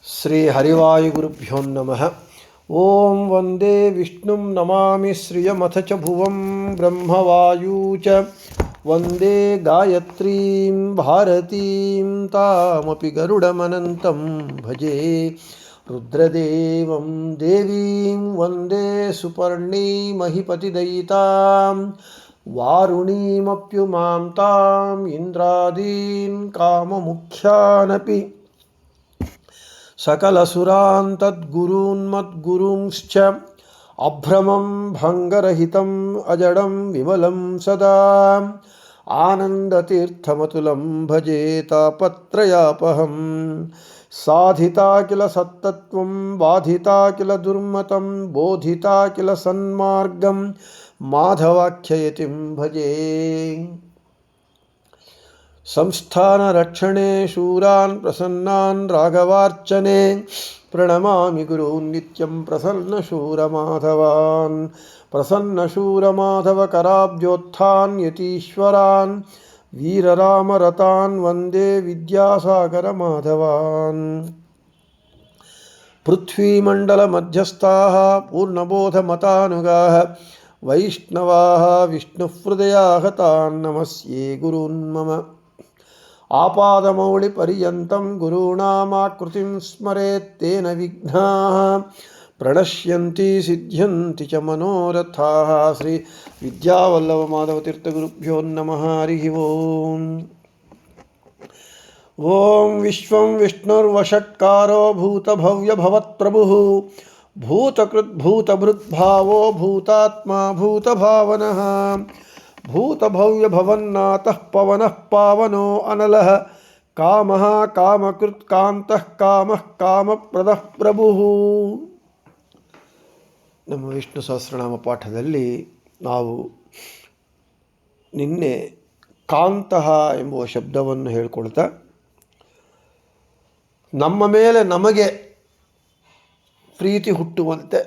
ಶ್ರೀ ಹರಿವಾಯುಗುರುಭ್ಯೋ ನಮಃ. ಓಂ ವಂದೇ ವಿಷ್ಣುಂ ನಮಾಮಿ ಶ್ರಿಯಮಥ ಚ ಭುವಂ ಬ್ರಹ್ಮವಾಯೂ ಚ ವಂದೇ ಗಾಯತ್ರೀಂ ಭಾರತೀಂ ತಾಮಪಿ ಗರುಡಮನಂತಂ ಭಜೆ ರುದ್ರದೇವಂ ದೇವೀಂ ವಂದೇ ಸುಪರ್ಣೀಮಹಿಪತಿದಯಿತಾಂ ವಾರುಣೀಮಪ್ಯುಮಾಂ ತಾಂ ಇಂದ್ರಾದೀನ್ ಕಾಮಮುಖ್ಯಾನಪಿ ಸಕಲಸುರಾನ್ ತದ್ಗುರೂನ್ಮದ್ಗುರುಂಶ್ಚ ಅಭ್ರಮಂ ಭಂಗರಹಿತಂ ಅಜಡಂ ವಿಮಲಂ ಸದಾ ಆನಂದತೀರ್ಥಮತುಲಂ ಭಜೆ ತಾಪತ್ರಯಾಪಹಂ. ಸಾಧಿತಾ ಕಿಲ ಸತ್ತತ್ವಂ ಬಾಧಿತಾ ಕಿಲ ದುರ್ಮತಂ ಬೋಧಿತಾ ಕಿಲ ಸನ್ಮಾರ್ಗಂ ಮಾಧವಾಖ್ಯಯತಿಂ ಭಜೆ. ಸಂಸ್ಥಾನ ರಕ್ಷಣೆ ಶೂರಾನ್ ಪ್ರಸನ್ನಾನ್ ರಾಘವಾರ್ಚನೆ ಪ್ರಣಮಾಮಿ ಗುರೂನ್ ನಿತ್ಯಂ ಪ್ರಸನ್ನ ಶೂರಮಾಧವಾನ್. ಪ್ರಸನ್ನ ಶೂರಮಾಧವ ಕರಾಬ್ಜೋತ್ಥಾನ್ ಯತೀಶ್ವರಾನ್ ವೀರರಾಮರತಾನ್ ವಂದೇ ವಿದ್ಯಾಸಾಗರ ಮಾಧವಾನ್. ಪೃಥ್ವೀಮಂಡಲ ಮಧ್ಯಸ್ಥಾಃ ಪೂರ್ಣಬೋಧ ಮತಾನುಗಾಃ ವೈಷ್ಣವಾಃ ವಿಷ್ಣುಹೃದಯಾಃ ತಾನ್ ನಮಸ್ಯೆ ಗುರೂನ್ ಮಮ. ಆಪಾದಮೌಳಿ ಪರ್ಯಂತಂ ಗುರುಣಾಮಾಕೃತಿಂ ಸ್ಮರೇತ್ ತೇನ ವಿಘ್ನಾಃ ಪ್ರಣಶ್ಯಂತಿ ಸಿದ್ಧ್ಯಂತಿ ಚ ಮನೋರಥಾಃ. ಶ್ರೀ ವಿದ್ಯಾವಲ್ಲಭ ಮಾಧವತೀರ್ಥಗುರುಭ್ಯೋ ನಮಃ. ಹರಿ ಓಂ. ಓಂ ವಿಶ್ವಂ ವಿಷ್ಣುರ್ವಷಟ್ಕಾರೋ ಭೂತಭವ್ಯಭವತ್ಪ್ರಭುಃ ಭೂತಕೃದ್ಭೂತಭೃದ್ಭಾವೋ ಭೂತಾತ್ಮಾ ಭೂತಭಾವನಃ. ಭೂತಭವ್ಯಭವನ್ನಾಥಃ ಪವನಃ ಪಾವನೋ ಅನಲಃ ಕಾಮಃ ಕಾಮಕೃತ್ ಕಾಂತಃ ಕಾಮಃ ಕಾಮಪ್ರದಃ ಪ್ರಭುಃ. ನಮ್ಮ ವಿಷ್ಣು ಸಹಸ್ರನಾಮ ಪಾಠದಲ್ಲಿ ನಾವು ನಿನ್ನೆ ಕಾಂತಃ ಎಂಬುವ ಶಬ್ದವನ್ನು ಹೇಳ್ಕೊಳ್ತಾ ನಮ್ಮ ಮೇಲೆ ನಮಗೆ ಪ್ರೀತಿ ಹುಟ್ಟುವಂತೆ,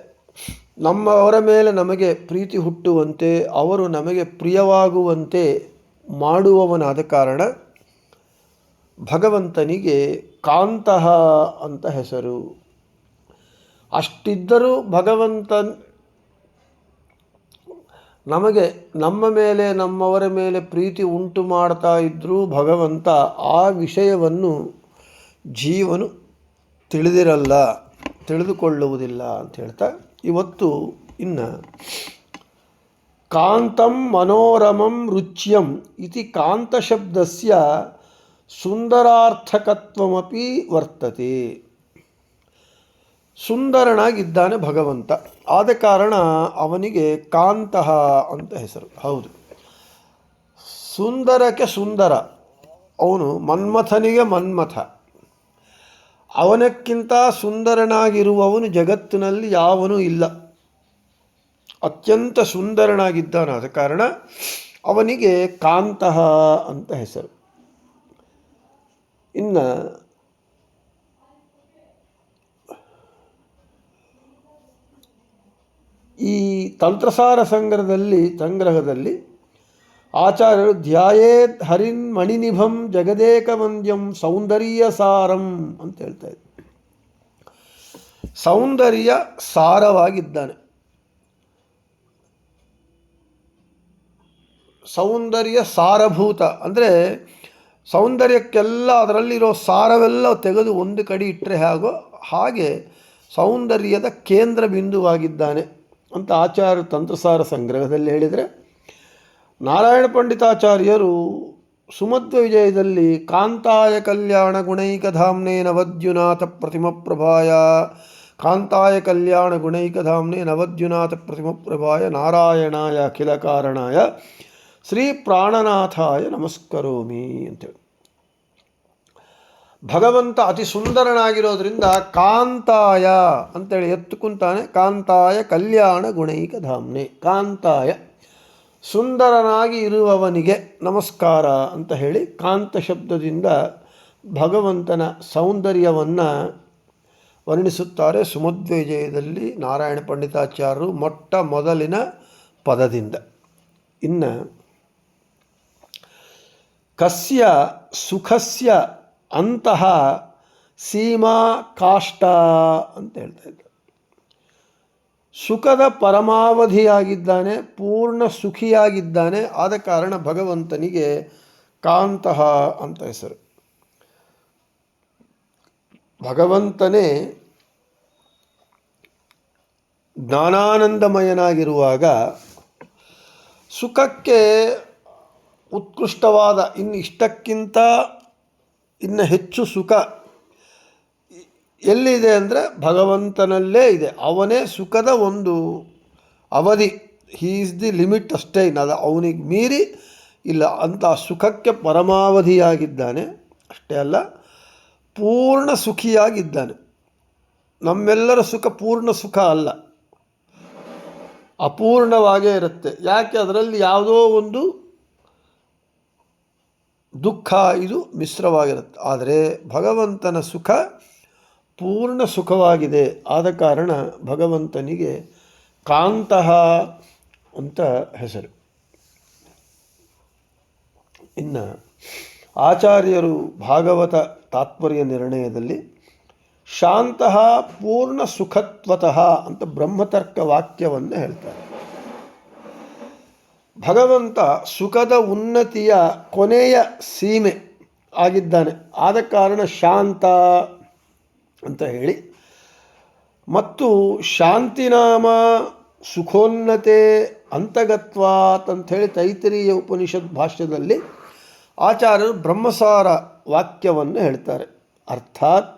ನಮ್ಮವರ ಮೇಲೆ ನಮಗೆ ಪ್ರೀತಿ ಹುಟ್ಟುವಂತೆ, ಅವರು ನಮಗೆ ಪ್ರಿಯವಾಗುವಂತೆ ಮಾಡುವವನಾದ ಕಾರಣ ಭಗವಂತನಿಗೆ ಕಾಂತಃ ಅಂತ ಹೆಸರು. ಅಷ್ಟಿದ್ದರೂ ಭಗವಂತ ನಮಗೆ ನಮ್ಮ ಮೇಲೆ ನಮ್ಮವರ ಮೇಲೆ ಪ್ರೀತಿ ಉಂಟು ಮಾಡ್ತಾ ಇದ್ದರೂ ಭಗವಂತ ಆ ವಿಷಯವನ್ನು ಜೀವನು ತಿಳಿದಿರಲ್ಲ, ತಿಳಿದುಕೊಳ್ಳುವುದಿಲ್ಲ ಅಂತ ಹೇಳ್ತಾ ಇವತ್ತು ಇನ್ನು ಕಾಂತಂ ಮನೋರಮಂ ರುಚ್ಯಂ ಇತಿ ಕಾಂತಶಬ್ದಸ್ಯ ಸುಂದರಾರ್ಥಕತ್ವಮಪಿ ವರ್ತತೆ. ಸುಂದರನಾಗಿದ್ದಾನೆ ಭಗವಂತ, ಆದ ಕಾರಣ ಅವನಿಗೆ ಕಾಂತಃ ಅಂತ ಹೆಸರು. ಹೌದು, ಸುಂದರಕ್ಕೆ ಸುಂದರ, ಅವನು ಮನ್ಮಥನಿಗೆ ಮನ್ಮಥ. ಅವನಕ್ಕಿಂತ ಸುಂದರನಾಗಿರುವವನು ಜಗತ್ತಿನಲ್ಲಿ ಯಾವನೂ ಇಲ್ಲ. ಅತ್ಯಂತ ಸುಂದರನಾಗಿದ್ದಾನಾದ ಕಾರಣ ಅವನಿಗೆ ಕಾಂತಃ ಅಂತ ಹೆಸರು. ಇನ್ನು ಈ ತಂತ್ರಸಾರ ಸಂಗ್ರಹದಲ್ಲಿ ಆಚಾರ್ಯರು ಧ್ಯಾಯೇತ್ ಹರಿನ್ ಮಣಿನಿಭಂ ಜಗದೇಕವಂದ್ಯಂ ಸೌಂದರ್ಯ ಸಾರಂ ಅಂತ ಹೇಳ್ತಾ ಇದ್ದಾರೆ. ಸೌಂದರ್ಯ ಸಾರವಾಗಿದ್ದಾನೆ, ಸೌಂದರ್ಯ ಸಾರಭೂತ ಅಂದರೆ ಸೌಂದರ್ಯಕ್ಕೆಲ್ಲ ಅದರಲ್ಲಿರೋ ಸಾರವೆಲ್ಲ ತೆಗೆದು ಒಂದು ಕಡೆ ಇಟ್ಟರೆ ಹಾಗೆ ಸೌಂದರ್ಯದ ಕೇಂದ್ರ ಬಿಂದುವಾಗಿದ್ದಾನೆ ಅಂತ ಆಚಾರ್ಯ ತಂತ್ರಸಾರ ಸಂಗ್ರಹದಲ್ಲಿ ಹೇಳಿದರೆ, ನಾರಾಯಣ ಪಂಡಿತಾಚಾರ್ಯರು ಸುಮಧ್ವ ವಿಜಯದಲ್ಲಿ ಕಾಂತಾಯ ಕಲ್ಯಾಣ ಗುಣೈಕಧಾಮ್ನೇ ನವದ್ಯುನಾಥ ಪ್ರತಿಮಪ್ರಭಾಯ, ಕಾಂತಾಯ ಕಲ್ಯಾಣ ಗುಣೈಕಧಾಮ್ನೇ ನವದ್ಯುನಾಥ ಪ್ರತಿಮಪ್ರಭಾಯ ನಾರಾಯಣಾಯ ಅಖಿಲ ಕಾರಣಾಯ ಶ್ರೀ ಪ್ರಾಣನಾಥಾಯ ನಮಸ್ಕರೋಮಿ ಅಂತೇಳಿ ಭಗವಂತ ಅತಿ ಸುಂದರನಾಗಿರೋದ್ರಿಂದ ಕಾಂತಾಯ ಅಂತೇಳಿ ಎತ್ತು ಕುಂತಾನೆ. ಕಾಂತಾಯ ಕಲ್ಯಾಣ ಗುಣೈಕಧಾಮ್ನೇ, ಕಾಂತಾಯ ಸುಂದರನಾಗಿ ಇರುವವನಿಗೆ ನಮಸ್ಕಾರ ಅಂತ ಹೇಳಿ ಕಾಂತ ಶಬ್ದದಿಂದ ಭಗವಂತನ ಸೌಂದರ್ಯವನ್ನು ವರ್ಣಿಸುತ್ತಾರೆ ಸುಮಧ್ವ ವಿಜಯದಲ್ಲಿ ನಾರಾಯಣ ಪಂಡಿತಾಚಾರ್ಯರು ಮೊಟ್ಟ ಮೊದಲಿನ ಪದದಿಂದ. ಇನ್ನು ಕಸ್ಯ ಸುಖಸ್ಯ ಅಂತಃ ಸೀಮಾ ಕಾಷ್ಟ ಅಂತ ಹೇಳ್ತಾ ಇದ್ದಾರೆ. ಸುಖದ ಪರಮಾವಧಿಯಾಗಿದ್ದಾನೆ, ಪೂರ್ಣ ಸುಖಿಯಾಗಿದ್ದಾನೆ. ಆದ ಕಾರಣ ಭಗವಂತನಿಗೆ ಕಾಂತಃ ಅಂತ ಹೆಸರು. ಭಗವಂತನೇ ಜ್ಞಾನಾನಂದಮಯನಾಗಿರುವಾಗ ಸುಖಕ್ಕೆ ಉತ್ಕೃಷ್ಟವಾದ ಇಷ್ಟಕ್ಕಿಂತ ಇನ್ನು ಹೆಚ್ಚು ಸುಖ ಎಲ್ಲಿದೆ ಅಂದರೆ ಭಗವಂತನಲ್ಲೇ ಇದೆ. ಅವನೇ ಸುಖದ ಒಂದು ಅವಧಿ. ಹೀ ಈಸ್ ದಿ ಲಿಮಿಟ್ ಅಷ್ಟೇ, ಅದು ಅವನಿಗೆ ಮೀರಿ ಇಲ್ಲ ಅಂತ. ಸುಖಕ್ಕೆ ಪರಮಾವಧಿಯಾಗಿದ್ದಾನೆ. ಅಷ್ಟೇ ಅಲ್ಲ, ಪೂರ್ಣ ಸುಖಿಯಾಗಿದ್ದಾನೆ. ನಮ್ಮೆಲ್ಲರ ಸುಖ ಪೂರ್ಣ ಸುಖ ಅಲ್ಲ, ಅಪೂರ್ಣವಾಗೇ ಇರುತ್ತೆ. ಯಾಕೆ? ಅದರಲ್ಲಿ ಯಾವುದೋ ಒಂದು ದುಃಖ ಇದು ಮಿಶ್ರವಾಗಿರುತ್ತೆ. ಆದರೆ ಭಗವಂತನ ಸುಖ ಪೂರ್ಣ ಸುಖವಾಗಿದೆ. ಆದ ಕಾರಣ ಭಗವಂತನಿಗೆ ಕಾಂತಃ ಅಂತ ಹೆಸರು. ಇನ್ನು ಆಚಾರ್ಯರು ಭಾಗವತ ತಾತ್ಪರ್ಯ ನಿರ್ಣಯದಲ್ಲಿ ಶಾಂತಃ ಪೂರ್ಣ ಸುಖತ್ವತಃ ಅಂತ ಬ್ರಹ್ಮತರ್ಕ ವಾಕ್ಯವನ್ನು ಹೇಳ್ತಾರೆ. ಭಗವಂತ ಸುಖದ ಉನ್ನತಿಯ ಕೊನೆಯ ಸೀಮೆ ಆಗಿದ್ದಾನೆ. ಆದ ಕಾರಣ ಶಾಂತ ಅಂತ ಹೇಳಿ, ಮತ್ತು ಶಾಂತಿನಾಮ ಸುಖೋನ್ನತೆ ಅಂತಗತ್ವಾತ್ ಅಂಥೇಳಿ ತೈತರೀಯ ಉಪನಿಷತ್ ಭಾಷ್ಯದಲ್ಲಿ ಆಚಾರ್ಯರು ಬ್ರಹ್ಮಸಾರ ವಾಕ್ಯವನ್ನು ಹೇಳ್ತಾರೆ. ಅರ್ಥಾತ್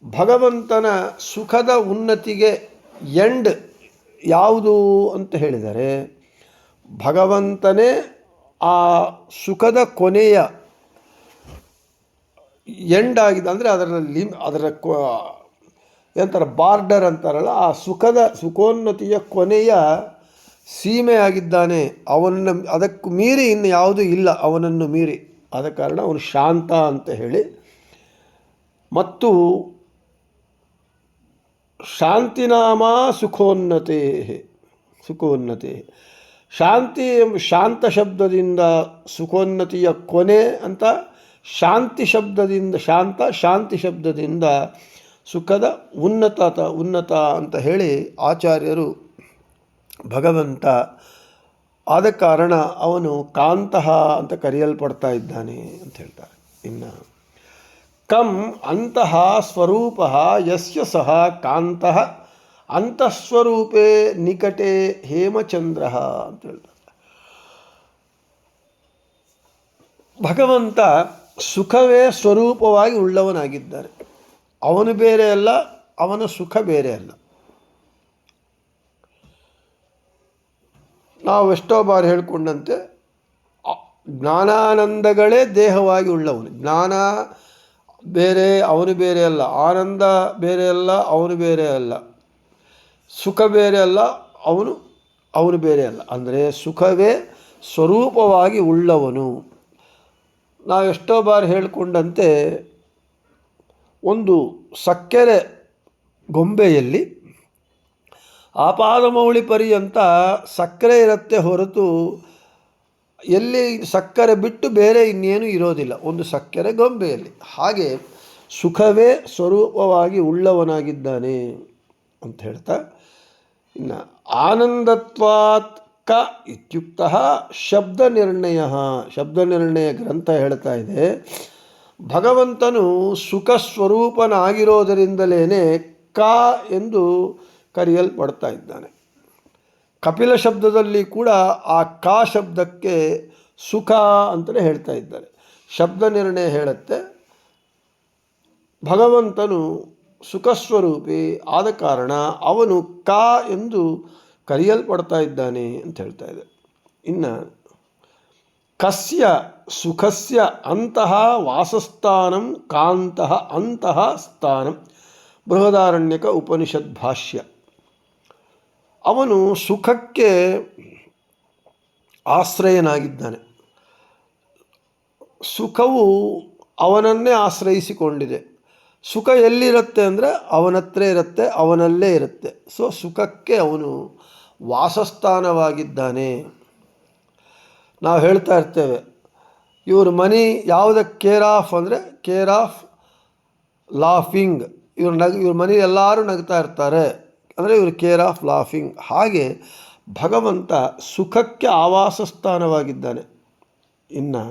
ಭಗವಂತನ ಸುಖದ ಉನ್ನತಿಗೆ ಎಂಡ್ ಯಾವುದು ಅಂತ ಹೇಳಿದರೆ, ಭಗವಂತನೇ ಆ ಸುಖದ ಕೊನೆಯ ಎಂಡ್ ಆಗಿದೆ. ಅಂದರೆ ಅದರ ಏನಂತಾರೆ, ಬಾರ್ಡರ್ ಅಂತಾರಲ್ಲ, ಆ ಸುಖೋನ್ನತಿಯ ಕೊನೆಯ ಸೀಮೆ ಆಗಿದ್ದಾನೆ. ಅವನನ್ನು ಅದಕ್ಕೂ ಮೀರಿ ಇನ್ನು ಯಾವುದೂ ಇಲ್ಲ, ಅವನನ್ನು ಮೀರಿ. ಆದ ಕಾರಣ ಅವನು ಶಾಂತ ಅಂತ ಹೇಳಿ. ಮತ್ತು ಶಾಂತಿನಾಮ ಸುಖೋನ್ನತೆ. ಶಾಂತ ಶಬ್ದದಿಂದ ಸುಖೋನ್ನತಿಯ ಕೊನೆ ಅಂತ, ಶಾಂತಿ ಶಬ್ದದಿಂದ ಸುಖದ ಉನ್ನತ ಅಂತ ಹೇಳಿ ಆಚಾರ್ಯರು ಭಗವಂತ ಆದ ಕಾರಣ ಅವನು ಕಾಂತಃ ಅಂತ ಕರೆಯಲ್ಪಡ್ತಾ ಇದ್ದಾನೆ ಅಂತ ಹೇಳ್ತಾರೆ. ಇನ್ನು ಕಂ ಅಂತಃ ಸ್ವರೂಪ ಯಸ್ಯ ಸಹ ಕಾಂತಃ ಅಂತಃಸ್ವರೂಪೇ ನಿಕಟೆ ಹೇಮಚಂದ್ರ ಅಂತ ಹೇಳ್ತಾರೆ. ಭಗವಂತ ಸುಖವೇ ಸ್ವರೂಪವಾಗಿ ಉಳ್ಳವನಾಗಿದ್ದಾನೆ. ಅವನು ಬೇರೆ ಅಲ್ಲ, ಅವನ ಸುಖ ಬೇರೆ ಅಲ್ಲ. ನಾವು ಎಷ್ಟೋ ಬಾರಿ ಹೇಳಿಕೊಂಡಂತೆ ಜ್ಞಾನಾನಂದಗಳೇ ದೇಹವಾಗಿ ಉಳ್ಳವನು. ಜ್ಞಾನ ಬೇರೆ, ಅವನು ಬೇರೆ ಅಲ್ಲ. ಆನಂದ ಬೇರೆ ಅಲ್ಲ, ಅವನು ಬೇರೆ ಅಲ್ಲ. ಸುಖ ಬೇರೆ ಅಲ್ಲ, ಅವನು ಬೇರೆ ಅಲ್ಲ. ಅಂದರೆ ಸುಖವೇ ಸ್ವರೂಪವಾಗಿ ಉಳ್ಳವನು. ನಾವು ಎಷ್ಟೋ ಬಾರಿ ಹೇಳಿಕೊಂಡಂತೆ ಒಂದು ಸಕ್ಕರೆ ಗೊಂಬೆಯಲ್ಲಿ ಆಪಾದಮೌಳಿ ಪರ್ಯಂತ ಸಕ್ಕರೆ ಇರುತ್ತೆ ಹೊರತು ಎಲ್ಲಿ ಸಕ್ಕರೆ ಬಿಟ್ಟು ಬೇರೆ ಇನ್ನೇನು ಇರೋದಿಲ್ಲ ಒಂದು ಸಕ್ಕರೆ ಗೊಂಬೆಯಲ್ಲಿ. ಹಾಗೆ ಸುಖವೇ ಸ್ವರೂಪವಾಗಿ ಉಳ್ಳವನಾಗಿದ್ದಾನೆ ಅಂತ ಹೇಳ್ತಾ, ಇನ್ನು ಆನಂದತ್ವಾತ್ ಕ ಇತ್ಯುಕ್ತ ಶಬ್ದ ನಿರ್ಣಯ ಗ್ರಂಥ ಹೇಳ್ತಾ ಇದೆ, ಭಗವಂತನು ಸುಖ ಸ್ವರೂಪನಾಗಿರೋದರಿಂದಲೇ ಕ ಎಂದು ಕರೆಯಲ್ಪಡ್ತಾ ಇದ್ದಾನೆ. ಕಪಿಲ ಶಬ್ದದಲ್ಲಿ ಕೂಡ ಆ ಕ ಶಬ್ದಕ್ಕೆ ಸುಖ ಅಂತಲೇ ಹೇಳ್ತಾ ಇದ್ದಾರೆ. ಶಬ್ದ ನಿರ್ಣಯ ಹೇಳುತ್ತೆ ಭಗವಂತನು ಸುಖಸ್ವರೂಪಿ ಆದ ಕಾರಣ ಅವನು ಕ ಎಂದು ಕರೆಯಲ್ಪಡ್ತಾ ಇದ್ದಾನೆ ಅಂತ ಹೇಳ್ತಾ ಇದೆ. ಇನ್ನು ಕಸ್ಯ ಸುಖಸ್ಯ ಅಂತಃ ವಾಸಸ್ಥಾನಂ ಕಾಂತಃ ಅಂತಃ ಸ್ಥಾನಂ ಬೃಹದಾರಣ್ಯಕ ಉಪನಿಷತ್ ಭಾಷ್ಯ. ಅವನು ಸುಖಕ್ಕೆ ಆಶ್ರಯನಾಗಿದ್ದಾನೆ. ಸುಖವು ಅವನನ್ನೇ ಆಶ್ರಯಿಸಿಕೊಂಡಿದೆ. ಸುಖ ಎಲ್ಲಿರುತ್ತೆ ಅಂದರೆ ಅವನ ಹತ್ರ ಇರುತ್ತೆ, ಅವನಲ್ಲೇ ಇರುತ್ತೆ. ಸೊ ಸುಖಕ್ಕೆ ಅವನು ವಾಸಸ್ಥಾನವಾಗಿದ್ದಾನೆ. ನಾವು ಹೇಳ್ತಾ ಇರ್ತೇವೆ ಇವರು ಮನಿ ಯಾವುದಕ್ಕೆ ಕೇರ್ ಆಫ್ ಅಂದರೆ ಕೇರ್ ಆಫ್ ಲಾಫಿಂಗ್, ಇವ್ರ ಮನೇಲಿ ಎಲ್ಲರೂ ನಗ್ತಾ ಇರ್ತಾರೆ ಅಂದರೆ ಇವರು ಕೇರ್ ಆಫ್ ಲಾಫಿಂಗ್. ಹಾಗೆ ಭಗವಂತ ಸುಖಕ್ಕೆ ಆವಾಸ ಸ್ಥಾನವಾಗಿದ್ದಾನೆ. ಇನ್ನು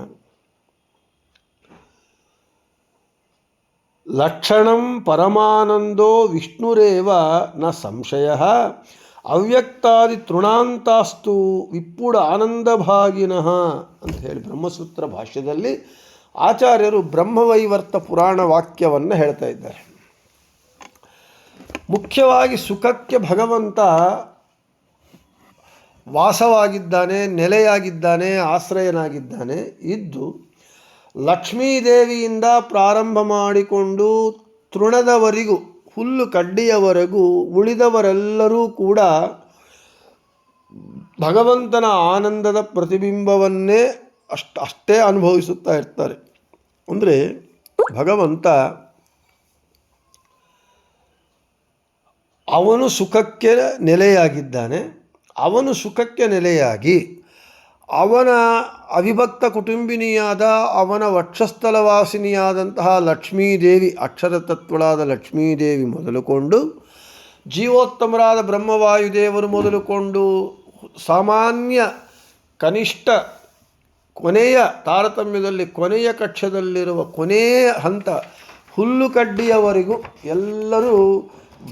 ಲಕ್ಷಣಂ ಪರಮಾನಂದೋ ವಿಷ್ಣುರೇವ ನ ಸಂಶಯ ಅವ್ಯಕ್ತಾದಿ ತೃಣಾಂತಾಸ್ತು ವಿಪ್ಪುಡ ಆನಂದಭಾಗಿನಃ ಅಂತ ಹೇಳಿ ಬ್ರಹ್ಮಸೂತ್ರ ಭಾಷ್ಯದಲ್ಲಿ ಆಚಾರ್ಯರು ಬ್ರಹ್ಮವೈವರ್ತ ಪುರಾಣ ವಾಕ್ಯವನ್ನು ಹೇಳ್ತಾ ಇದ್ದಾರೆ. ಮುಖ್ಯವಾಗಿ ಸುಖಕ್ಕೆ ಭಗವಂತ ವಾಸವಾಗಿದ್ದಾನೆ, ನೆಲೆಯಾಗಿದ್ದಾನೆ, ಆಶ್ರಯನಾಗಿದ್ದಾನೆ. ಇದ್ದು ಲಕ್ಷ್ಮೀದೇವಿಯಿಂದ ಪ್ರಾರಂಭ ಮಾಡಿಕೊಂಡು ತೃಣದವರೆಗೂ, ಹುಲ್ಲು ಕಡ್ಡಿಯವರೆಗೂ ಉಳಿದವರೆಲ್ಲರೂ ಕೂಡ ಭಗವಂತನ ಆನಂದದ ಪ್ರತಿಬಿಂಬವನ್ನೇ ಅಷ್ಟೇ ಅನುಭವಿಸುತ್ತಾ ಇರ್ತಾರೆ. ಅಂದರೆ ಭಗವಂತ ಅವನು ಸುಖಕ್ಕೆ ನೆಲೆಯಾಗಿದ್ದಾನೆ. ಅವನು ಸುಖಕ್ಕೆ ನೆಲೆಯಾಗಿ ಅವನ ಅವಿಭಕ್ತ ಕುಟುಂಬಿನಿಯಾದ ಅವನ ವಕ್ಷಸ್ಥಲವಾಸಿನಿಯಾದಂತಹ ಲಕ್ಷ್ಮೀದೇವಿ, ಅಕ್ಷರ ತತ್ವಳಾದ ಲಕ್ಷ್ಮೀದೇವಿ ಮೊದಲುಕೊಂಡು ಜೀವೋತ್ತಮರಾದ ಬ್ರಹ್ಮವಾಯುದೇವರು ಮೊದಲುಕೊಂಡು ಸಾಮಾನ್ಯ ಕನಿಷ್ಠ ಕೊನೆಯ ತಾರತಮ್ಯದಲ್ಲಿ ಕೊನೆಯ ಕಕ್ಷದಲ್ಲಿರುವ ಕೊನೆಯ ಹಂತ ಹುಲ್ಲುಕಡ್ಡಿಯವರೆಗೂ ಎಲ್ಲರೂ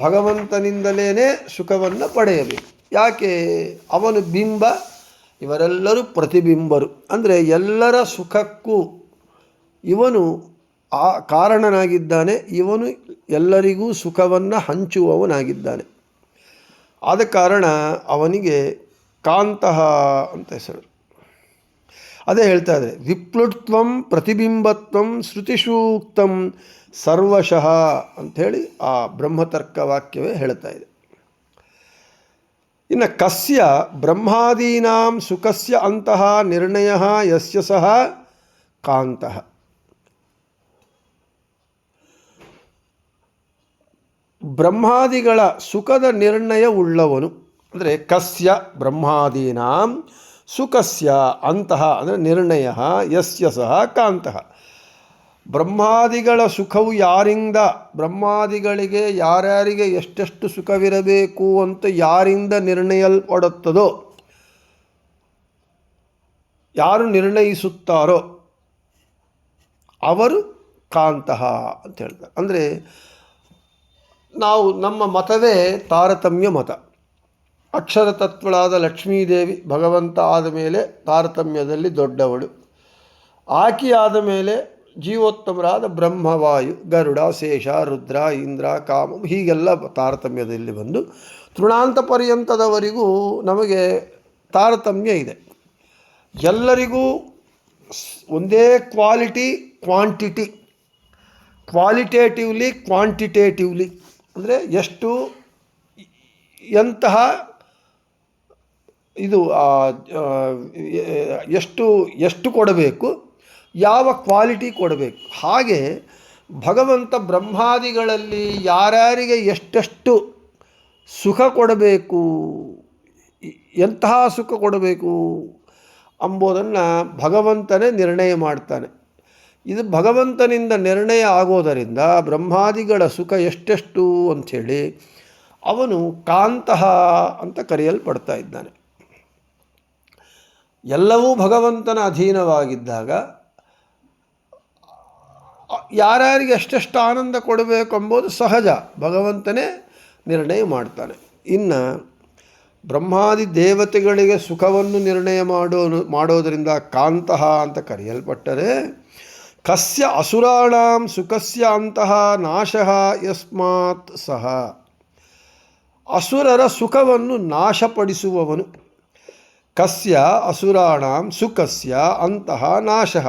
ಭಗವಂತನಿಂದಲೇ ಸುಖವನ್ನು ಪಡೆಯಬೇಕು. ಯಾಕೆ? ಅವನು ಬಿಂಬ, ಇವರೆಲ್ಲರೂ ಪ್ರತಿಬಿಂಬರು. ಅಂದರೆ ಎಲ್ಲರ ಸುಖಕ್ಕೂ ಇವನು ಕಾರಣನಾಗಿದ್ದಾನೆ. ಇವನು ಎಲ್ಲರಿಗೂ ಸುಖವನ್ನು ಹಂಚುವವನಾಗಿದ್ದಾನೆ. ಆದ ಕಾರಣ ಅವನಿಗೆ ಕಾಂತಃ ಅಂತ ಹೆಸರು. ಅದೇ ಹೇಳ್ತಾ ಇದೆ, ವಿಪ್ಲುತ್ವಂ ಪ್ರತಿಬಿಂಬತ್ವಂ ಶ್ರುತಿಸೂಕ್ತಂ ಸರ್ವಶಃ ಅಂಥೇಳಿ ಆ ಬ್ರಹ್ಮತರ್ಕ ವಾಕ್ಯವೇ ಹೇಳ್ತಾ ಇದೆ. ಇನ್ನು ಕಸ್ಯ ಬ್ರಹ್ಮಾದೀನಾಂ ಸುಖಸ್ಯ ಅಂತಃ ನಿರ್ಣಯ ಯಸ್ಯ ಸಹ ಕಾಂತಃ. ಬ್ರಹ್ಮಾದಿಗಳ ಸುಖದ ನಿರ್ಣಯ ಉಳ್ಳವನು ಅಂದರೆ ಕಸ್ಯ ಬ್ರಹ್ಮಾದೀನಾಂ ಸುಖಸ್ಯ ಅಂತಃ ಅಂದರೆ ನಿರ್ಣಯ ಯಸ್ಯ ಸಹ ಕಾಂತಃ. ಬ್ರಹ್ಮಾದಿಗಳ ಸುಖವು ಯಾರಿಂದ, ಬ್ರಹ್ಮಾದಿಗಳಿಗೆ ಯಾರ್ಯಾರಿಗೆ ಎಷ್ಟೆಷ್ಟು ಸುಖವಿರಬೇಕು ಅಂತ ಯಾರಿಂದ ನಿರ್ಣಯಲ್ಪಡುತ್ತದೋ, ಯಾರು ನಿರ್ಣಯಿಸುತ್ತಾರೋ ಅವರು ಕಾಂತಃ ಅಂತ ಹೇಳ್ತಾರೆ. ಅಂದರೆ ನಮ್ಮ ಮತವೇ ತಾರತಮ್ಯ ಮತ. ಅಕ್ಷರ ತತ್ವಳಾದ ಲಕ್ಷ್ಮೀದೇವಿ ಭಗವಂತ ಆದ ಮೇಲೆ ತಾರತಮ್ಯದಲ್ಲಿ ದೊಡ್ಡವಳು. ಆಕೆಯಾದ ಮೇಲೆ ಜೀವೋತ್ತಮರಾದ ಬ್ರಹ್ಮವಾಯು, ಗರುಡ, ಶೇಷ, ರುದ್ರ, ಇಂದ್ರ, ಕಾಮ ಹೀಗೆಲ್ಲ ತಾರತಮ್ಯದಲ್ಲಿ ಬಂದು ತೃಣಾಂತ ಪರ್ಯಂತದವರೆಗೂ ನಮಗೆ ತಾರತಮ್ಯ ಇದೆ. ಎಲ್ಲರಿಗೂ ಒಂದೇ ಕ್ವಾಲಿಟಿ, ಕ್ವಾಂಟಿಟಿ, ಕ್ವಾಲಿಟೇಟಿವ್ಲಿ ಕ್ವಾಂಟಿಟೇಟಿವ್ಲಿ ಅಂದರೆ ಎಂತಹ ಇದು ಎಷ್ಟು ಕೊಡಬೇಕು, ಯಾವ ಕ್ವಾಲಿಟಿ ಕೊಡಬೇಕು. ಹಾಗೆ ಭಗವಂತ ಬ್ರಹ್ಮಾದಿಗಳಲ್ಲಿ ಯಾರ್ಯಾರಿಗೆ ಎಷ್ಟೆಷ್ಟು ಸುಖ ಕೊಡಬೇಕು, ಎಂತಹ ಸುಖ ಕೊಡಬೇಕು ಎಂಬುದನ್ನು ಭಗವಂತನೇ ನಿರ್ಣಯ ಮಾಡ್ತಾನೆ. ಇದು ಭಗವಂತನಿಂದ ನಿರ್ಣಯ ಆಗೋದರಿಂದ ಬ್ರಹ್ಮಾದಿಗಳ ಸುಖ ಎಷ್ಟೆಷ್ಟು ಅಂಥೇಳಿ ಅವನು ಕಾಂತಃ ಅಂತ ಕರೆಯಲ್ಪಡ್ತಾ ಇದ್ದಾನೆ. ಎಲ್ಲವೂ ಭಗವಂತನ ಅಧೀನವಾಗಿದ್ದಾಗ ಯಾರ್ಯಾರಿಗೆ ಎಷ್ಟೆಷ್ಟು ಆನಂದ ಕೊಡಬೇಕು ಎಂಬುದು ಸಹಜ, ಭಗವಂತನೇ ನಿರ್ಣಯ ಮಾಡ್ತಾನೆ. ಇನ್ನು ಬ್ರಹ್ಮಾದಿ ದೇವತೆಗಳಿಗೆ ಸುಖವನ್ನು ನಿರ್ಣಯ ಮಾಡೋದರಿಂದ ಕಾಂತಃ ಅಂತ ಕರೆಯಲ್ಪಟ್ಟರೆ, ಕಸ್ಯ ಅಸುರಾಣಾಂ ಸುಖಸ್ಯ ಅಂತಃ ನಾಶಃ ಯಸ್ಮಾತ್ ಸಹ. ಅಸುರರ ಸುಖವನ್ನು ನಾಶಪಡಿಸುವವನು. ಕಸ್ಯ ಅಸುರಾಣಾಂ ಸುಖಸ್ಯ ಅಂತಃ ನಾಶಃ.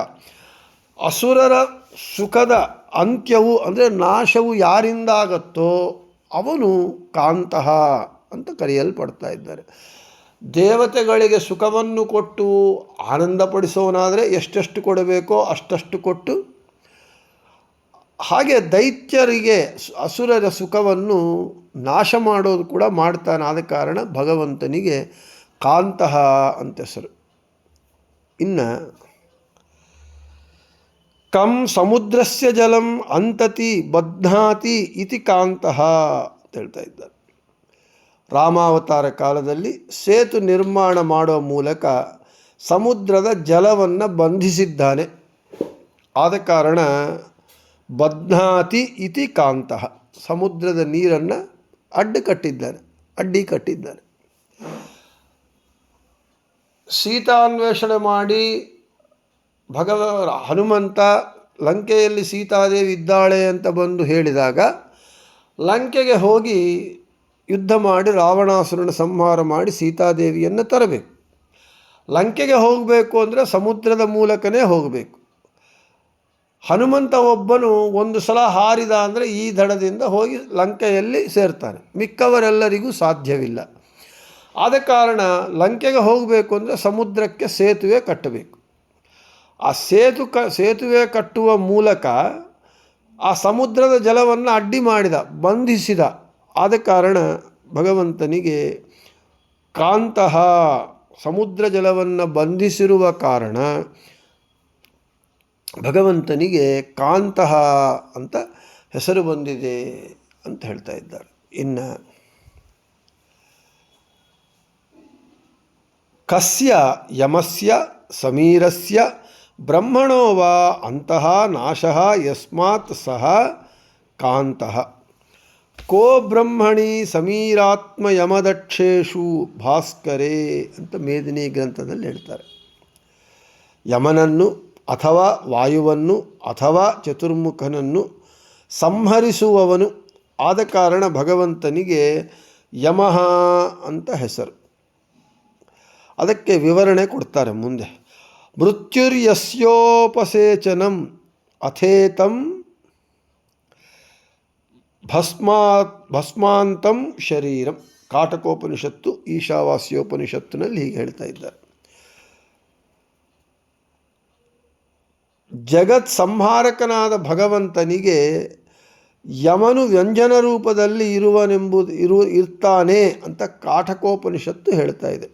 ಅಸುರರ ಸುಖದ ಅಂತ್ಯವು ಅಂದರೆ ನಾಶವು ಯಾರಿಂದಾಗತ್ತೋ ಅವನು ಕಾಂತಃ ಅಂತ ಕರೆಯಲ್ಪಡ್ತಾ ಇದ್ದಾರೆ. ದೇವತೆಗಳಿಗೆ ಸುಖವನ್ನು ಕೊಟ್ಟು ಆನಂದಪಡಿಸೋನಾದರೆ ಎಷ್ಟೆಷ್ಟು ಕೊಡಬೇಕೋ ಅಷ್ಟಷ್ಟು ಕೊಟ್ಟು, ಹಾಗೆ ದೈತ್ಯರಿಗೆ ಅಸುರರ ಸುಖವನ್ನು ನಾಶ ಮಾಡೋದು ಕೂಡ ಮಾಡ್ತಾನೆ. ಆದ ಕಾರಣ ಭಗವಂತನಿಗೆ ಕಾಂತಃ ಅಂತ ಹೆಸರು. ಇನ್ನು ಕಂ ಸಮುದ್ರಸ್ಯ ಜಲಂ ಅಂತತಿ ಬಧ್ನಾತಿ ಇತಿ ಕಾಂತಃ ಅಂತ ಹೇಳ್ತಾ ಇದ್ದಾರೆ. ರಾಮಾವತಾರ ಕಾಲದಲ್ಲಿ ಸೇತು ನಿರ್ಮಾಣ ಮಾಡುವ ಮೂಲಕ ಸಮುದ್ರದ ಜಲವನ್ನು ಬಂಧಿಸಿದ್ದಾನೆ. ಆದ ಕಾರಣ ಬಧ್ನಾತಿ ಇತಿ ಕಾಂತಃ, ಸಮುದ್ರದ ನೀರನ್ನು ಅಡ್ಡಿ ಕಟ್ಟಿದ್ದಾನೆ. ಸೀತಾನ್ವೇಷಣೆ ಮಾಡಿ ಹನುಮಂತ ಲಂಕೆಯಲ್ಲಿ ಸೀತಾದೇವಿ ಇದ್ದಾಳೆ ಅಂತ ಬಂದು ಹೇಳಿದಾಗ ಲಂಕೆಗೆ ಹೋಗಿ ಯುದ್ಧ ಮಾಡಿ ರಾವಣಾಸುರನ ಸಂಹಾರ ಮಾಡಿ ಸೀತಾದೇವಿಯನ್ನು ತರಬೇಕು. ಲಂಕೆಗೆ ಹೋಗಬೇಕು ಅಂದರೆ ಸಮುದ್ರದ ಮೂಲಕನೇ ಹೋಗಬೇಕು. ಹನುಮಂತ ಒಬ್ಬನು ಒಂದು ಸಲ ಹಾರಿದ ಅಂದರೆ ಈ ದಡದಿಂದ ಹೋಗಿ ಲಂಕೆಯಲ್ಲಿ ಸೇರ್ತಾನೆ, ಮಿಕ್ಕವರೆಲ್ಲರಿಗೂ ಸಾಧ್ಯವಿಲ್ಲ. ಆದ ಕಾರಣ ಲಂಕೆಗೆ ಹೋಗಬೇಕು ಅಂದರೆ ಸಮುದ್ರಕ್ಕೆ ಸೇತುವೆ ಕಟ್ಟಬೇಕು. ಆ ಸೇತುವೆ ಕಟ್ಟುವ ಮೂಲಕ ಆ ಸಮುದ್ರದ ಜಲವನ್ನು ಅಡ್ಡಿ ಮಾಡಿದ, ಬಂಧಿಸಿದ. ಆದ ಕಾರಣ ಭಗವಂತನಿಗೆ ಕಾಂತಃ, ಸಮುದ್ರ ಜಲವನ್ನು ಬಂಧಿಸಿರುವ ಕಾರಣ ಭಗವಂತನಿಗೆ ಕಾಂತಃ ಅಂತ ಹೆಸರು ಬಂದಿದೆ ಅಂತ ಹೇಳ್ತಾ ಇದ್ದಾರೆ. ಇನ್ನು ಕಸ್ಯ ಯಮಸ್ಯ ಸಮೀರಸ್ಯ ಬ್ರಹ್ಮಣೋ ವಾ ಅಂತಃ ನಾಶಃ ಯಸ್ಮಾತ್ ಸಹ ಕಾಂತಃ ಕೋ ಬ್ರಹ್ಮಣಿ ಸಮೀರಾತ್ಮ ಯಮದಕ್ಷೇಷು ಭಾಸ್ಕರೇ ಅಂತ ಮೇದಿನಿ ಗ್ರಂಥದಲ್ಲಿ ಹೇಳ್ತಾರೆ. ಯಮನನ್ನು ಅಥವಾ ವಾಯುವನ್ನು ಅಥವಾ ಚತುರ್ಮುಖನನ್ನು ಸಂಹರಿಸುವವನು. ಆದ ಕಾರಣ ಭಗವಂತನಿಗೆ ಯಮಃ ಅಂತ ಹೆಸರು. ಅದಕ್ಕೆ ವಿವರಣೆ ಕೊಡ್ತಾರೆ ಮುಂದೆ. ಮೃತ್ಯುರ್ಯಸ್ಯೋಪಸೇಚನಂ ಅಥೇತಂ ಭಸ್ಮಾಂತಂ ಶರೀರಂ. ಕಾಟಕೋಪನಿಷತ್ತು ಈಶಾವಾಸ್ಯೋಪನಿಷತ್ತಿನಲ್ಲಿ ಹೀಗೆ ಹೇಳ್ತಾ ಇದ್ದಾರೆ. ಜಗತ್ ಸಂಹಾರಕನಾದ ಭಗವಂತನಿಗೆ ಯಮನು ವ್ಯಂಜನ ರೂಪದಲ್ಲಿ ಇರ್ತಾನೆ ಅಂತ ಕಾಟಕೋಪನಿಷತ್ತು ಹೇಳ್ತಾ ಇದೆ.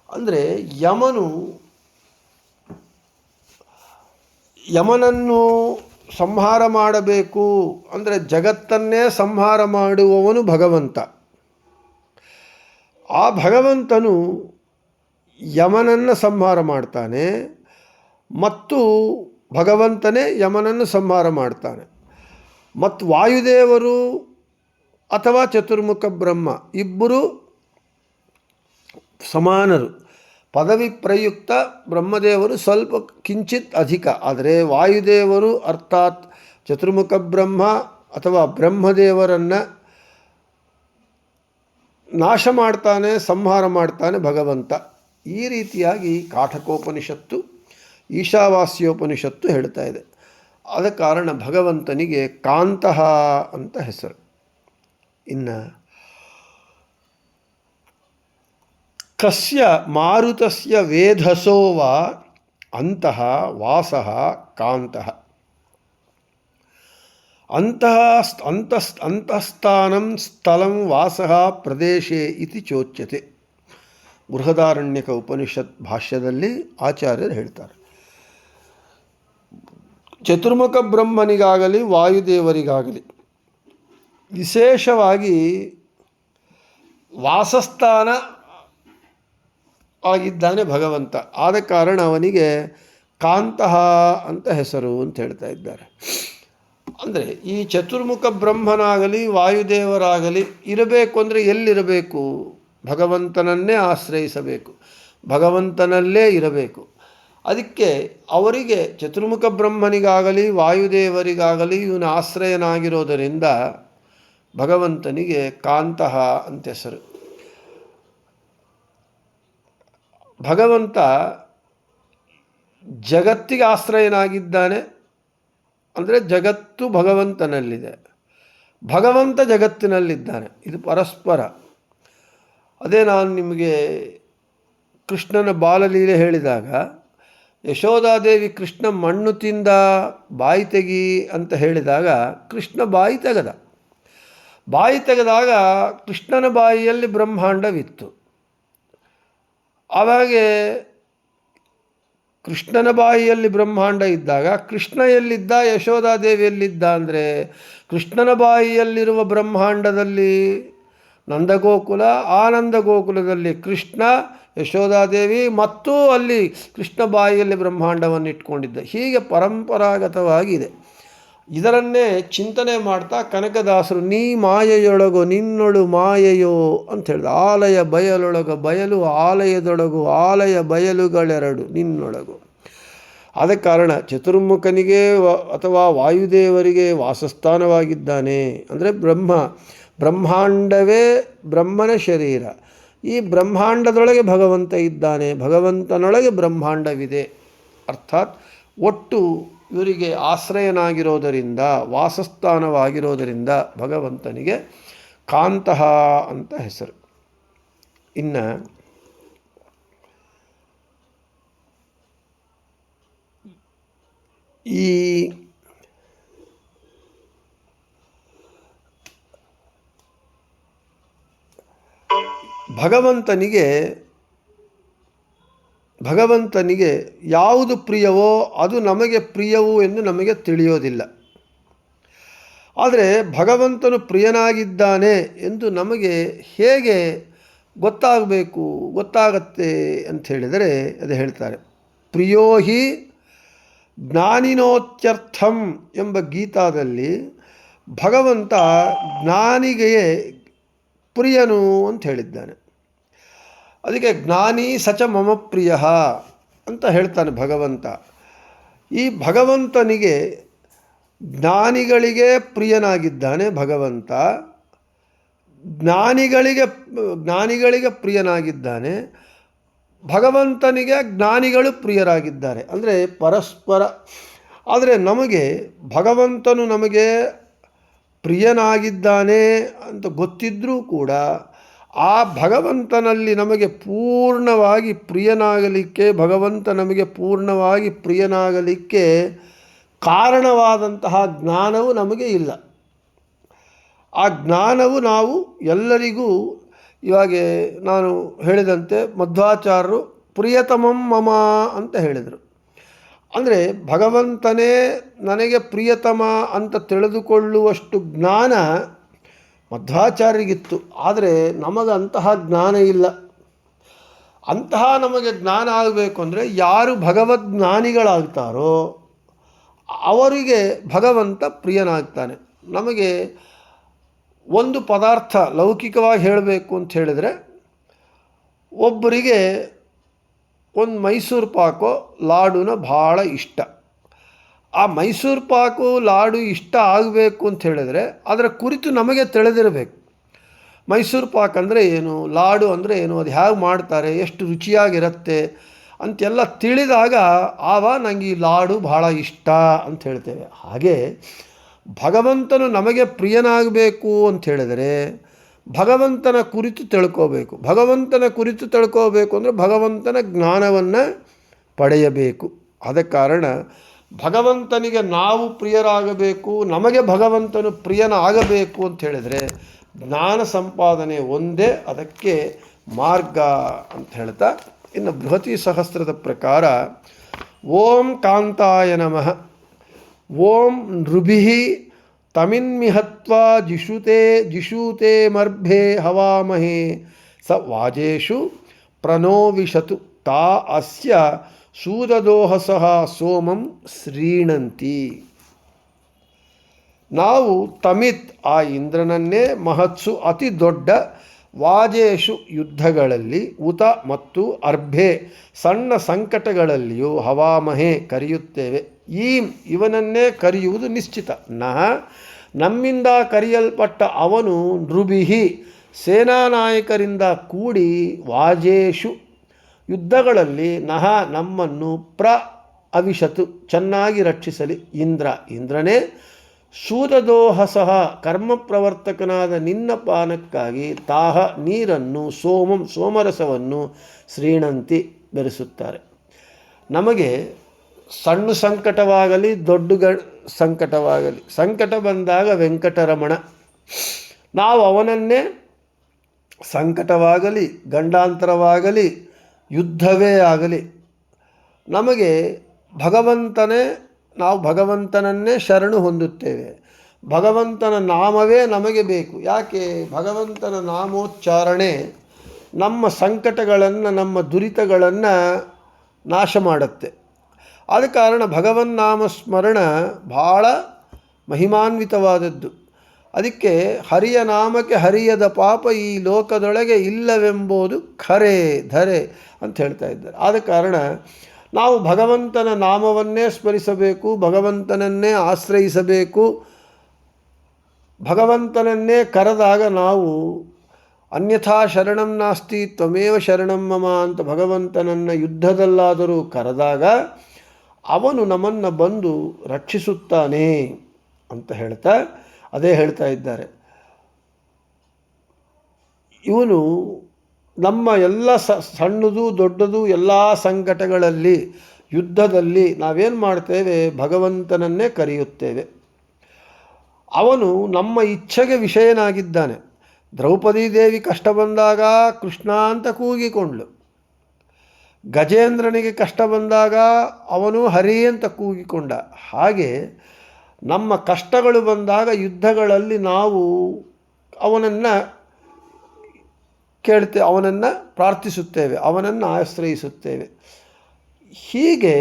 ಅಂದರೆ ಯಮನನ್ನು ಸಂಹಾರ ಮಾಡಬೇಕು ಅಂದರೆ ಜಗತ್ತನ್ನೇ ಸಂಹಾರ ಮಾಡುವವನು ಭಗವಂತ. ಆ ಭಗವಂತನು ಯಮನನ್ನು ಸಂಹಾರ ಮಾಡ್ತಾನೆ ಮತ್ತು ಭಗವಂತನೇ ಯಮನನ್ನು ಸಂಹಾರ ಮಾಡ್ತಾನೆ. ಮತ್ತು ವಾಯುದೇವರು ಅಥವಾ ಚತುರ್ಮುಖ ಬ್ರಹ್ಮ ಇಬ್ಬರು ಸಮಾನರು. ಪದವಿ ಪ್ರಯುಕ್ತ ಬ್ರಹ್ಮದೇವರು ಸ್ವಲ್ಪ ಕಿಂಚಿತ್ ಅಧಿಕ, ಆದರೆ ವಾಯುದೇವರು ಅರ್ಥಾತ್ ಚತುರ್ಮುಖ ಬ್ರಹ್ಮ ಅಥವಾ ಬ್ರಹ್ಮದೇವರನ್ನು ನಾಶ ಮಾಡ್ತಾನೆ, ಸಂಹಾರ ಮಾಡ್ತಾನೆ ಭಗವಂತ. ಈ ರೀತಿಯಾಗಿ ಕಾಠಕೋಪನಿಷತ್ತು ಈಶಾವಾಸ್ಯೋಪನಿಷತ್ತು ಹೇಳ್ತಾ ಇದೆ. ಆದ ಕಾರಣ ಭಗವಂತನಿಗೆ ಕಾಂತಃ ಅಂತ ಹೆಸರು. ಇನ್ನು ಕಸ್ಯ ಮಾರುತಸ್ಯ ವೇಧಸೋ ವಾ ಅಂತಃ ವಾಸಃ ಕಾಂತಃ ಅಂತಃಸ್ಥಾನಂ ಸ್ಥಳಂ ವಾಸಃ ಪ್ರದೇಶೇ ಇತಿ ಚೋಚ್ಯತೆ. ಬೃಹದಾರಣ್ಯಕ ಉಪನಿಷತ್ ಭಾಷ್ಯದಲ್ಲಿ ಆಚಾರ್ಯರು ಹೇಳ್ತಾರೆ, ಚತುರ್ಮುಖ ಬ್ರಹ್ಮನಿಗಾಗಲಿ ವಾಯುದೇವರಿಗಾಗಲಿ ವಿಶೇಷವಾಗಿ ವಾಸಸ್ಥಾನ ಆಗಿದ್ದಾನೆ ಭಗವಂತ. ಆದ ಕಾರಣ ಅವನಿಗೆ ಕಾಂತಃ ಅಂತ ಹೆಸರು ಅಂತ ಹೇಳ್ತಾ ಇದ್ದಾರೆ. ಅಂದರೆ ಈ ಚತುರ್ಮುಖ ಬ್ರಹ್ಮನಾಗಲಿ ವಾಯುದೇವರಾಗಲಿ ಇರಬೇಕು ಅಂದರೆ ಎಲ್ಲಿರಬೇಕು? ಭಗವಂತನನ್ನೇ ಆಶ್ರಯಿಸಬೇಕು, ಭಗವಂತನಲ್ಲೇ ಇರಬೇಕು. ಅದಕ್ಕೆ ಅವರಿಗೆ ಚತುರ್ಮುಖ ಬ್ರಹ್ಮನಿಗಾಗಲಿ ವಾಯುದೇವರಿಗಾಗಲಿ ಇವನ ಆಶ್ರಯನಾಗಿರೋದರಿಂದ ಭಗವಂತನಿಗೆ ಕಾಂತಃ ಅಂತ ಹೆಸರು. ಭಗವಂತ ಜಗತ್ತಿಗೆ ಆಶ್ರಯನಾಗಿದ್ದಾನೆ ಅಂದರೆ ಜಗತ್ತು ಭಗವಂತನಲ್ಲಿದೆ, ಭಗವಂತ ಜಗತ್ತಿನಲ್ಲಿದ್ದಾನೆ. ಇದು ಪರಸ್ಪರ. ಅದೇ ನಾನು ನಿಮಗೆ ಕೃಷ್ಣನ ಬಾಲಲೀಲೆ ಹೇಳಿದಾಗ ಯಶೋಧಾದೇವಿ ಕೃಷ್ಣ ಮಣ್ಣು ತಿಂದ ಬಾಯಿ ತೆಗಿ ಅಂತ ಹೇಳಿದಾಗ ಕೃಷ್ಣ ಬಾಯಿ ತೆಗೆದಾಗ ಕೃಷ್ಣನ ಬಾಯಿಯಲ್ಲಿ ಬ್ರಹ್ಮಾಂಡವಿತ್ತು. ಆವಾಗೆ ಕೃಷ್ಣನ ಬಾಯಿಯಲ್ಲಿ ಬ್ರಹ್ಮಾಂಡ ಇದ್ದಾಗ ಕೃಷ್ಣ ಎಲ್ಲಿದ್ದ, ಯಶೋಧಾದೇವಿ ಎಲ್ಲಿದ್ದ ಅಂದರೆ ಕೃಷ್ಣನ ಬಾಯಿಯಲ್ಲಿರುವ ಬ್ರಹ್ಮಾಂಡದಲ್ಲಿ ನಂದಗೋಕುಲ, ಆ ನಂದಗೋಕುಲದಲ್ಲಿ ಕೃಷ್ಣ, ಯಶೋಧಾದೇವಿ ಮತ್ತು ಅಲ್ಲಿ ಕೃಷ್ಣ ಬಾಯಿಯಲ್ಲಿ ಬ್ರಹ್ಮಾಂಡವನ್ನು ಇಟ್ಕೊಂಡಿದ್ದ. ಹೀಗೆ ಪರಂಪರಾಗತವಾಗಿದೆ. ಇದರನ್ನೇ ಚಿಂತನೆ ಮಾಡ್ತಾ ಕನಕದಾಸರು ನೀ ಮಾಯೆಯೊಳಗು ನಿನ್ನೊಳು ಮಾಯೆಯೋ ಅಂತ ಹೇಳಿದ. ಆಲಯ ಬಯಲೊಳಗು ಬಯಲು ಆಲಯದೊಳಗು ಆಲಯ ಬಯಲುಗಳೆರಡು ನಿನ್ನೊಳಗು. ಆದ ಕಾರಣ ಚತುರ್ಮುಖನಿಗೆ ಅಥವಾ ವಾಯುದೇವರಿಗೆ ವಾಸಸ್ಥಾನವಾಗಿದ್ದಾನೆ ಅಂದರೆ ಬ್ರಹ್ಮಾಂಡವೇ ಬ್ರಹ್ಮನ ಶರೀರ. ಈ ಬ್ರಹ್ಮಾಂಡದೊಳಗೆ ಭಗವಂತ ಇದ್ದಾನೆ, ಭಗವಂತನೊಳಗೆ ಬ್ರಹ್ಮಾಂಡವಿದೆ. ಅರ್ಥಾತ್ ಒಟ್ಟು ಇವರಿಗೆ ಆಶ್ರಯನಾಗಿರೋದರಿಂದ, ವಾಸಸ್ಥಾನವಾಗಿರೋದರಿಂದ ಭಗವಂತನಿಗೆ ಕಾಂತಃ ಅಂತ ಹೆಸರು. ಇನ್ನು ಈ ಭಗವಂತನಿಗೆ ಯಾವುದು ಪ್ರಿಯವೋ ಅದು ನಮಗೆ ಪ್ರಿಯವೋ ಎಂದು ನಮಗೆ ತಿಳಿಯೋದಿಲ್ಲ. ಆದರೆ ಭಗವಂತನು ಪ್ರಿಯನಾಗಿದ್ದಾನೆ ಎಂದು ನಮಗೆ ಹೇಗೆ ಗೊತ್ತಾಗತ್ತೆ ಅಂತ ಹೇಳಿದರೆ ಅದು ಹೇಳ್ತಾರೆ. ಪ್ರಿಯೋ ಹಿ ಜ್ಞಾನಿನೋತ್ಯರ್ಥಂ ಎಂಬ ಗೀತಾದಲ್ಲಿ ಭಗವಂತ ಜ್ಞಾನಿಗೆ ಪ್ರಿಯನು ಅಂತ ಹೇಳಿದ್ದಾನೆ. ಅದಕ್ಕೆ ಜ್ಞಾನಿ ಸಚ ಮಮ ಪ್ರಿಯ ಅಂತ ಹೇಳ್ತಾನೆ ಭಗವಂತ. ಈ ಭಗವಂತನಿಗೆ ಜ್ಞಾನಿಗಳಿಗೆ ಪ್ರಿಯನಾಗಿದ್ದಾನೆ ಭಗವಂತ, ಜ್ಞಾನಿಗಳಿಗೆ ಪ್ರಿಯನಾಗಿದ್ದಾನೆ, ಭಗವಂತನಿಗೆ ಜ್ಞಾನಿಗಳು ಪ್ರಿಯರಾಗಿದ್ದಾರೆ. ಅಂದರೆ ಪರಸ್ಪರ. ಆದರೆ ಭಗವಂತನು ನಮಗೆ ಪ್ರಿಯನಾಗಿದ್ದಾನೆ ಅಂತ ಗೊತ್ತಿದ್ದರೂ ಕೂಡ ಆ ಭಗವಂತನಲ್ಲಿ ನಮಗೆ ಪೂರ್ಣವಾಗಿ ಪ್ರಿಯನಾಗಲಿಕ್ಕೆ, ಭಗವಂತ ನಮಗೆ ಪೂರ್ಣವಾಗಿ ಪ್ರಿಯನಾಗಲಿಕ್ಕೆ ಕಾರಣವಾದಂತಹ ಜ್ಞಾನವು ನಮಗೆ ಇಲ್ಲ. ಆ ಜ್ಞಾನವು ನಾವು ಎಲ್ಲರಿಗೂ, ಇವಾಗ ನಾನು ಹೇಳಿದಂತೆ ಮಧ್ವಾಚಾರ್ಯರು ಪ್ರಿಯತಮಂ ಮಮ ಅಂತ ಹೇಳಿದರು. ಅಂದರೆ ಭಗವಂತನೇ ನನಗೆ ಪ್ರಿಯತಮ ಅಂತ ತಿಳಿದುಕೊಳ್ಳುವಷ್ಟು ಜ್ಞಾನ ಮಧ್ವಾಚಾರ್ಯರಿಗಿತ್ತು. ಆದರೆ ನಮಗಂತಹ ಜ್ಞಾನ ಇಲ್ಲ. ಅಂತಹ ನಮಗೆ ಜ್ಞಾನ ಆಗಬೇಕು ಅಂದರೆ ಯಾರು ಭಗವದ್ಜ್ಞಾನಿಗಳಾಗ್ತಾರೋ ಅವರಿಗೆ ಭಗವಂತ ಪ್ರಿಯನಾಗ್ತಾನೆ. ನಮಗೆ ಒಂದು ಪದಾರ್ಥ ಲೌಕಿಕವಾಗಿ ಹೇಳಬೇಕು ಅಂತ ಹೇಳಿದರೆ, ಒಬ್ಬರಿಗೆ ಒಂದು ಮೈಸೂರು ಪಾಕೋ ಲಾಡುನ ಭಾಳ ಇಷ್ಟ. ಆ ಮೈಸೂರು ಪಾಕು ಲಾಡು ಇಷ್ಟ ಆಗಬೇಕು ಅಂತ ಹೇಳಿದರೆ ಅದರ ಕುರಿತು ನಮಗೆ ತಿಳಿದಿರಬೇಕು. ಮೈಸೂರು ಪಾಕ್ ಅಂದರೆ ಏನು, ಲಾಡು ಅಂದರೆ ಏನು, ಅದು ಹೇಗೆ ಮಾಡ್ತಾರೆ, ಎಷ್ಟು ರುಚಿಯಾಗಿರುತ್ತೆ ಅಂತೆಲ್ಲ ತಿಳಿದಾಗ ನನಗೆ ಈ ಲಾಡು ಭಾಳ ಇಷ್ಟ ಅಂತ ಹೇಳ್ತೇವೆ. ಹಾಗೆ ಭಗವಂತನು ನಮಗೆ ಪ್ರಿಯನಾಗಬೇಕು ಅಂತ ಹೇಳಿದರೆ ಭಗವಂತನ ಕುರಿತು ತಿಳ್ಕೋಬೇಕು. ಭಗವಂತನ ಕುರಿತು ತಿಳ್ಕೋಬೇಕು ಅಂದರೆ ಭಗವಂತನ ಜ್ಞಾನವನ್ನು ಪಡೆಯಬೇಕು. ಆದ ಕಾರಣ ಭಗವಂತನಿಗೆ ನಾವು ಪ್ರಿಯರಾಗಬೇಕು, ನಮಗೆ ಭಗವಂತನು ಪ್ರಿಯನಾಗಬೇಕು ಅಂತ ಹೇಳಿದರೆ ಜ್ಞಾನ ಸಂಪಾದನೆ ಒಂದೇ ಅದಕ್ಕೆ ಮಾರ್ಗ ಅಂತ ಹೇಳ್ತಾ, ಇನ್ನು ಬೃಹತಿ ಸಹಸ್ರದ ಪ್ರಕಾರ ಓಂ ಕಾಂತಾಯ ನಮಃ, ಓಂ ನೃಭಿಃ ತಮಿನ್ಮಿಹತ್ವಾ ಜಿಷೂತೆ ಮರ್ಭೆ ಹವಾಮಹೇ ಸ ವಾಜೇಷು ಪ್ರಣೋವಿಶತು ತಾ ಅಸ್ಯ ಸೂದದೋಹಸಃ ಸೋಮಂ ಶ್ರೀಣಂತಿ. ನಾವು ತಮಿತ್ ಆ ಇಂದ್ರನನ್ನೇ, ಮಹತ್ಸು ಅತಿ ದೊಡ್ಡ, ವಾಜೇಶು ಯುದ್ಧಗಳಲ್ಲಿ, ಉತ ಮತ್ತು ಅರ್ಭೆ ಸಣ್ಣ ಸಂಕಟಗಳಲ್ಲಿಯೂ, ಹವಾಮಹೆ ಕರೆಯುತ್ತೇವೆ. ಇವನನ್ನೇ ಕರೆಯುವುದು ನಿಶ್ಚಿತ. ನಮ್ಮಿಂದ ಕರೆಯಲ್ಪಟ್ಟ ಅವನು ನೃಭಿಹಿ ಸೇನಾನಾಯಕರಿಂದ ಕೂಡಿ, ವಾಜೇಶು ಯುದ್ಧಗಳಲ್ಲಿ, ನಮ್ಮನ್ನು ಅವಿಶತು ಚೆನ್ನಾಗಿ ರಕ್ಷಿಸಲಿ. ಇಂದ್ರನೇ ಸೂದದೋಹಸಃ ಕರ್ಮಪ್ರವರ್ತಕನಾದ ನಿನ್ನ ಪಾನಕ್ಕಾಗಿ ತಾಹ ನೀರನ್ನು, ಸೋಮರಸವನ್ನು ಶ್ರೀಣಂತಿ ಬೆರೆಸುತ್ತಾರೆ. ನಮಗೆ ಸಣ್ಣ ಸಂಕಟವಾಗಲಿ ದೊಡ್ಡ ಸಂಕಟವಾಗಲಿ, ಸಂಕಟ ಬಂದಾಗ ವೆಂಕಟರಮಣ, ನಾವು ಅವನನ್ನೇ ಸಂಕಟವಾಗಲಿ ಗಂಡಾಂತರವಾಗಲಿ ಯುದ್ಧವೇ ಆಗಲಿ ನಮಗೆ ನಾವು ಭಗವಂತನನ್ನೇ ಶರಣು ಹೊಂದುತ್ತೇವೆ. ಭಗವಂತನ ನಾಮವೇ ನಮಗೆ ಬೇಕು. ಯಾಕೆ? ಭಗವಂತನ ನಾಮೋಚ್ಚಾರಣೆ ನಮ್ಮ ಸಂಕಟಗಳನ್ನು, ನಮ್ಮ ದುರಿತಗಳನ್ನು ನಾಶ ಮಾಡುತ್ತೆ. ಆದ ಕಾರಣ ಭಗವನ್ನಾಮ ಸ್ಮರಣ ಭಾಳ ಮಹಿಮಾನ್ವಿತವಾದದ್ದು. ಅದಕ್ಕೆ ಹರಿಯ ನಾಮಕ್ಕೆ ಹರಿಯದ ಪಾಪ ಈ ಲೋಕದೊಳಗೆ ಇಲ್ಲವೆಂಬುದು ಖರೆ ಧರೆ ಅಂತ ಹೇಳ್ತಾ ಇದ್ದಾರೆ. ಆದ ಕಾರಣ ನಾವು ಭಗವಂತನ ನಾಮವನ್ನೇ ಸ್ಮರಿಸಬೇಕು, ಭಗವಂತನನ್ನೇ ಆಶ್ರಯಿಸಬೇಕು. ಭಗವಂತನನ್ನೇ ಕರೆದಾಗ ನಾವು ಅನ್ಯಥಾ ಶರಣಂ ನಾಸ್ತಿ ತ್ವಮೇವ ಶರಣಂ ಮಮ ಅಂತ ಭಗವಂತನನ್ನು ಯುದ್ಧದಲ್ಲಾದರೂ ಕರೆದಾಗ ಅವನು ನಮ್ಮನ್ನು ಬಂದು ರಕ್ಷಿಸುತ್ತಾನೆ ಅಂತ ಅದೇ ಹೇಳ್ತಾ ಇದ್ದಾರೆ. ಇವನು ನಮ್ಮ ಎಲ್ಲ ಸಣ್ಣದು ದೊಡ್ಡದು ಎಲ್ಲ ಸಂಕಟಗಳಲ್ಲಿ, ಯುದ್ಧದಲ್ಲಿ ನಾವೇನು ಮಾಡ್ತೇವೆ? ಭಗವಂತನನ್ನೇ ಕರೆಯುತ್ತೇವೆ. ಅವನು ನಮ್ಮ ಇಚ್ಛೆಗೆ ವಿಷಯನಾಗಿದ್ದಾನೆ. ದ್ರೌಪದಿ ದೇವಿ ಕಷ್ಟ ಬಂದಾಗ ಕೃಷ್ಣ ಅಂತ ಕೂಗಿಕೊಂಡ್ಳು. ಗಜೇಂದ್ರನಿಗೆ ಕಷ್ಟ ಬಂದಾಗ ಅವನು ಹರಿ ಅಂತ ಕೂಗಿಕೊಂಡ. ಹಾಗೆ ನಮ್ಮ ಕಷ್ಟಗಳು ಬಂದಾಗ ಯುದ್ಧಗಳಲ್ಲಿ ನಾವು ಅವನನ್ನು ಕೇಳ್ತೇವೆ, ಅವನನ್ನು ಪ್ರಾರ್ಥಿಸುತ್ತೇವೆ, ಅವನನ್ನು ಆಶ್ರಯಿಸುತ್ತೇವೆ. ಹೀಗೆ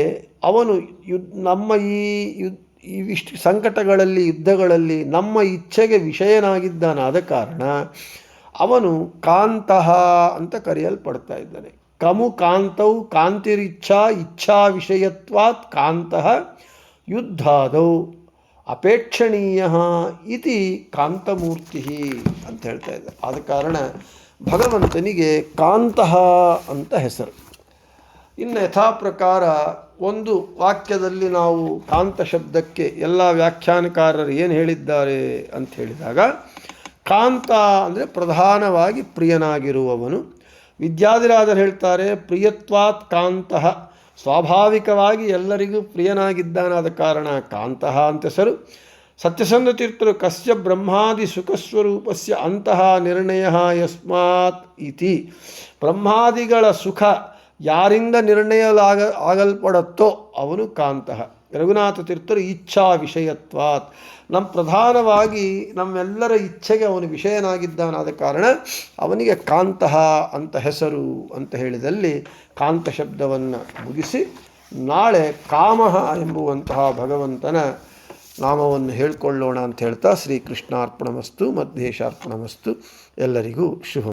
ಅವನು ನಮ್ಮ ಇವಿಷ್ಟು ಸಂಕಟಗಳಲ್ಲಿ, ಯುದ್ಧಗಳಲ್ಲಿ ನಮ್ಮ ಇಚ್ಛೆಗೆ ವಿಷಯನಾಗಿದ್ದಾನಾದ ಕಾರಣ ಅವನು ಕಾಂತಃ ಅಂತ ಕರೆಯಲ್ಪಡ್ತಾ ಇದ್ದಾನೆ. ಕಮು ಕಾಂತೌ ಇಚ್ಛಾ ವಿಷಯತ್ವಾತ್ ಕಾಂತಃ ಯುದ್ಧಾದೌ ಅಪೇಕ್ಷಣೀಯ ಇತಿ ಕಾಂತಮೂರ್ತಿ ಅಂತ ಹೇಳ್ತಾ ಇದ್ದಾರೆ. ಆದ ಕಾರಣ ಭಗವಂತನಿಗೆ ಕಾಂತಃ ಅಂತ ಹೆಸರು. ಇನ್ನು ಯಥಾ ಪ್ರಕಾರ ಒಂದು ವಾಕ್ಯದಲ್ಲಿ ನಾವು ಕಾಂತ ಶಬ್ದಕ್ಕೆ ಎಲ್ಲ ವ್ಯಾಖ್ಯಾನಕಾರರು ಏನು ಹೇಳಿದ್ದಾರೆ ಅಂತ ಹೇಳಿದಾಗ, ಕಾಂತ ಅಂದರೆ ಪ್ರಧಾನವಾಗಿ ಪ್ರಿಯನಾಗಿರುವವನು. ವಿದ್ಯಾಧಿರಾಜರು ಹೇಳ್ತಾರೆ ಪ್ರಿಯತ್ವಾತ್ ಕಾಂತಃ, ಸ್ವಾಭಾವಿಕವಾಗಿ ಎಲ್ಲರಿಗೂ ಪ್ರಿಯನಾಗಿದ್ದಾನಾದ ಕಾರಣ ಕಾಂತಃ ಅಂತ ಹೆಸರು. ಸತ್ಯಸಂಧ ತೀರ್ಥರು ಕಸ್ಯ ಬ್ರಹ್ಮಾದಿ ಸುಖಸ್ವರೂಪಸ್ಯ ಅಂತಃ ನಿರ್ಣಯ ಯಸ್ಮಾತ್ ಇತಿ, ಬ್ರಹ್ಮಾದಿಗಳ ಸುಖ ಯಾರಿಂದ ಆಗಲ್ಪಡುತ್ತೋ ಅವನು ಕಾಂತಃ. ರಘುನಾಥ ತೀರ್ಥರು ಇಚ್ಛಾ ವಿಷಯತ್ವಾತ್, ಪ್ರಧಾನವಾಗಿ ನಮ್ಮೆಲ್ಲರ ಇಚ್ಛೆಗೆ ಅವನು ವಿಷಯನಾಗಿದ್ದಾನಾದ ಕಾರಣ ಅವನಿಗೆ ಕಾಂತಃ ಅಂತ ಹೆಸರು ಅಂತ ಹೇಳಿದಲ್ಲಿ ಕಾಂತ ಶಬ್ದವನ್ನು ಮುಗಿಸಿ ನಾಳೆ ಕಾಮಃ ಎಂಬುವಂತಹ ಭಗವಂತನ ನಾಮವನ್ನು ಹೇಳಿಕೊಳ್ಳೋಣ ಅಂತ ಹೇಳ್ತಾ ಶ್ರೀಕೃಷ್ಣಾರ್ಪಣಮಸ್ತು ಮಧ್ವೇಶಾರ್ಪಣಮಸ್ತು. ಎಲ್ಲರಿಗೂ ಶುಭ.